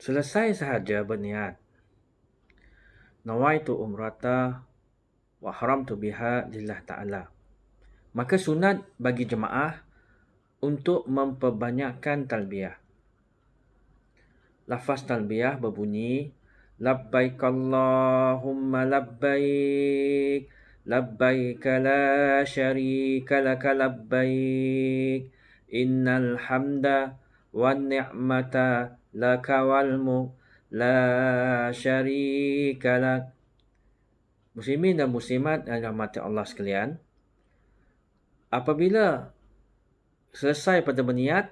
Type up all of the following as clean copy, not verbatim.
Selesai sahaja berniat. Nawaitu umrata wa haramtu biha lillah ta'ala. Maka sunat bagi jemaah untuk memperbanyakkan talbiyah. Lafaz talbiyah berbunyi labbaik Allahumma labbaik labbaik la syarika laka labbaik innal hamda wan ni'mata laka wal mulk la syarika lak. Muslimin dan muslimat yang dirahmati Allah sekalian, apabila selesai pada berniat,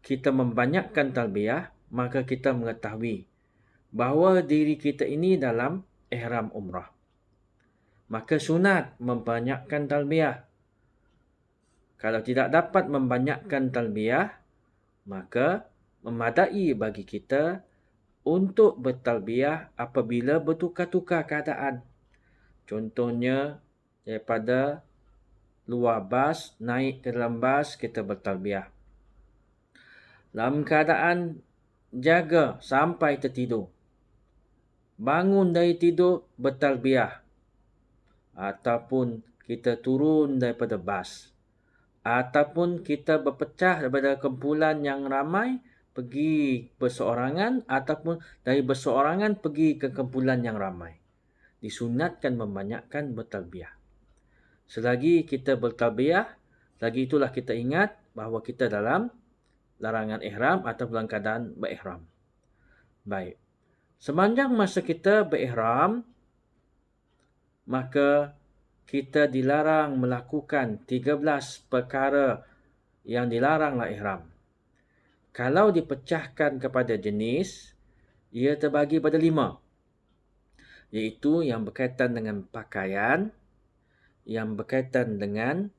kita membanyakkan talbiyah, maka kita mengetahui bahawa diri kita ini dalam ihram umrah. Maka sunat membanyakkan talbiyah. Kalau tidak dapat membanyakkan talbiyah, maka memadai bagi kita untuk bertalbiyah apabila bertukar-tukar keadaan. Contohnya, daripada luar bas, naik ke dalam bas, kita bertalbiyah. Dalam keadaan jaga sampai tertidur. Bangun dari tidur, bertalbiyah. Ataupun kita turun daripada bas. Ataupun kita berpecah daripada kumpulan yang ramai, pergi berseorangan. Ataupun dari berseorangan pergi ke kumpulan yang ramai. Disunatkan membanyakkan bertalbiyah. Selagi kita bertalbiyah, lagi itulah kita ingat bahawa kita dalam larangan ihram atau dalam keadaan berihram. Baik. Sepanjang masa kita berihram, maka kita dilarang melakukan 13 perkara yang dilaranglah ihram. Kalau dipecahkan kepada jenis, ia terbagi pada 5. Iaitu yang berkaitan dengan pakaian, yang berkaitan dengan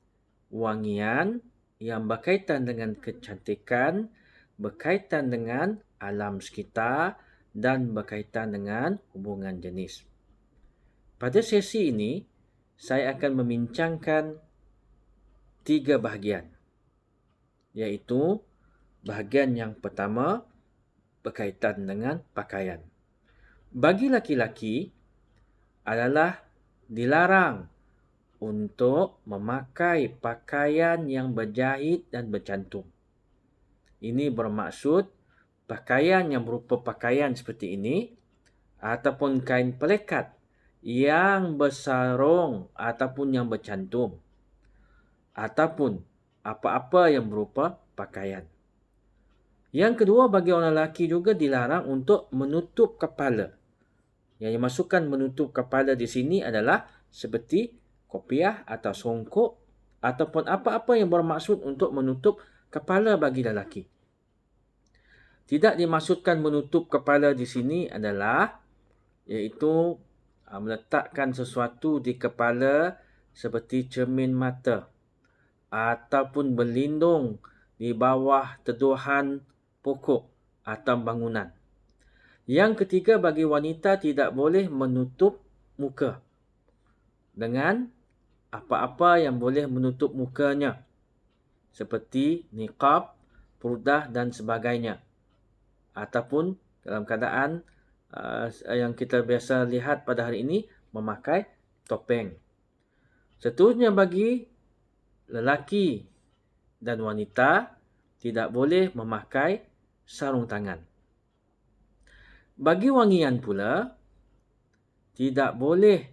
wangian, yang berkaitan dengan kecantikan, berkaitan dengan alam sekitar dan berkaitan dengan hubungan jenis. Pada sesi ini, saya akan membincangkan 3 bahagian. Iaitu bahagian yang pertama berkaitan dengan pakaian. Bagi laki-laki adalah dilarang untuk memakai pakaian yang berjahit dan bercantum. Ini bermaksud pakaian yang berupa pakaian seperti ini ataupun kain pelekat yang bersarung ataupun yang bercantum ataupun apa-apa yang berupa pakaian. Yang kedua, bagi orang lelaki juga dilarang untuk menutup kepala. Yang dimasukkan menutup kepala di sini adalah seperti kopiah atau songkok ataupun apa-apa yang bermaksud untuk menutup kepala bagi lelaki. Tidak dimaksudkan menutup kepala di sini adalah iaitu meletakkan sesuatu di kepala seperti cermin mata ataupun berlindung di bawah teduhan pokok atau bangunan. Yang ketiga, bagi wanita tidak boleh menutup muka dengan apa-apa yang boleh menutup mukanya seperti niqab, purdah dan sebagainya. Ataupun dalam keadaan yang kita biasa lihat pada hari ini, memakai topeng. Seterusnya, bagi lelaki dan wanita tidak boleh memakai sarung tangan. Bagi wangian pula, tidak boleh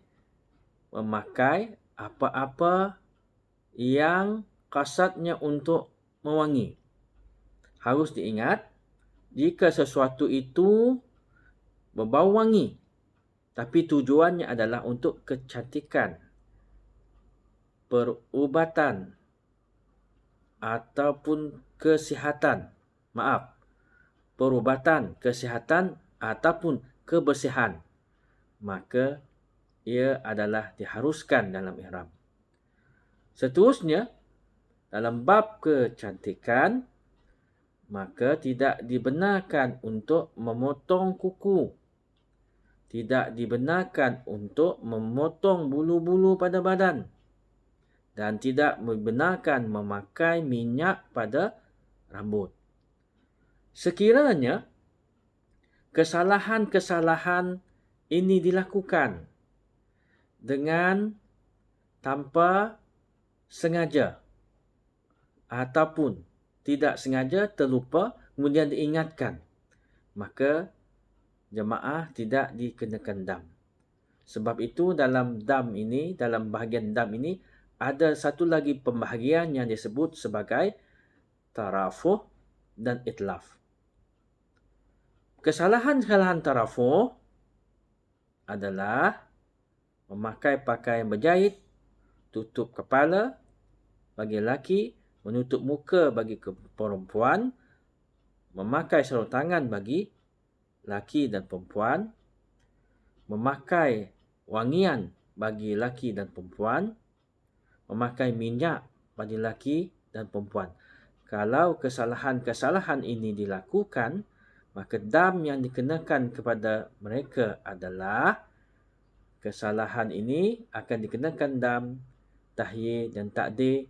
memakai apa-apa yang qasadnya untuk mewangi. Harus diingat, jika sesuatu itu berbau wangi, tapi tujuannya adalah untuk kecantikan, perubatan, ataupun kesihatan. Perubatan, kesihatan, ataupun kebersihan, maka ia adalah diharuskan dalam ihram. Seterusnya, dalam bab kecantikan, maka tidak dibenarkan untuk memotong kuku. Tidak dibenarkan untuk memotong bulu-bulu pada badan. Dan tidak dibenarkan memakai minyak pada rambut. Sekiranya kesalahan-kesalahan ini dilakukan dengan tanpa sengaja ataupun tidak sengaja terlupa kemudian diingatkan, maka jemaah tidak dikenakan dam. Sebab itu dalam bahagian dam ini ada satu lagi pembahagian yang disebut sebagai tarafuh dan itlaf. Kesalahan-kesalahan tarafuh adalah memakai pakaian berjahit, tutup kepala bagi lelaki, menutup muka bagi perempuan, memakai sarung tangan bagi lelaki dan perempuan, memakai wangian bagi lelaki dan perempuan, memakai minyak bagi lelaki dan perempuan. Kalau kesalahan-kesalahan ini dilakukan, maka dam yang dikenakan kepada mereka adalah kesalahan ini akan dikenakan dam tahyir dan takdir,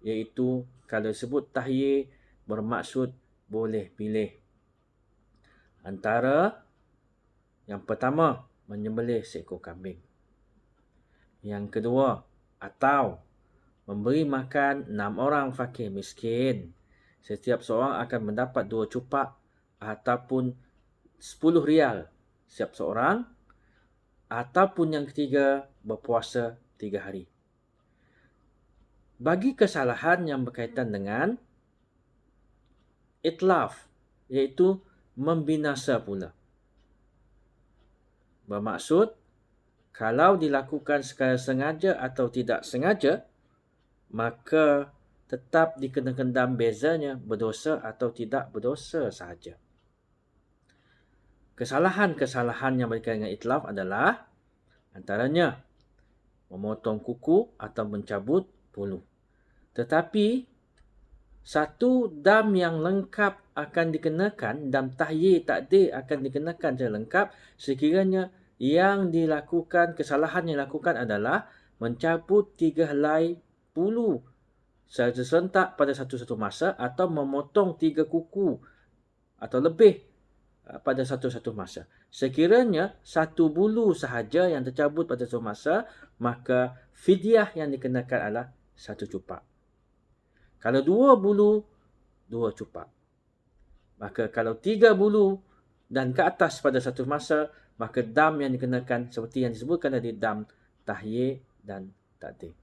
iaitu kalau disebut tahyir bermaksud boleh pilih antara yang pertama menyembelih seekor kambing, yang kedua atau memberi makan 6 orang fakir miskin, setiap seorang akan mendapat 2 cupak ataupun 10 rial setiap seorang, ataupun yang ketiga berpuasa 3 hari. Bagi kesalahan yang berkaitan dengan itlaf, iaitu membinasa pula, bermaksud kalau dilakukan secara sengaja atau tidak sengaja, maka tetap dikenakan dam, bezanya berdosa atau tidak berdosa sahaja. Kesalahan-kesalahan yang berkaitan dengan itlaf adalah antaranya memotong kuku atau mencabut bulu. Tetapi satu dam yang lengkap akan dikenakan, dam tahyir takdir akan dikenakan secara lengkap sekiranya yang dilakukan, kesalahan yang dilakukan adalah mencabut 3 helai bulu secara serentak pada satu-satu masa atau memotong 3 kuku atau lebih pada satu-satu masa. Sekiranya 1 bulu sahaja yang tercabut pada satu masa, maka fidyah yang dikenakan adalah 1 cupak. Kalau 2 bulu, 2 cupak. Maka kalau 3 bulu dan ke atas pada satu masa, maka dam yang dikenakan seperti yang disebutkan tadi, dam tahyir dan takdir.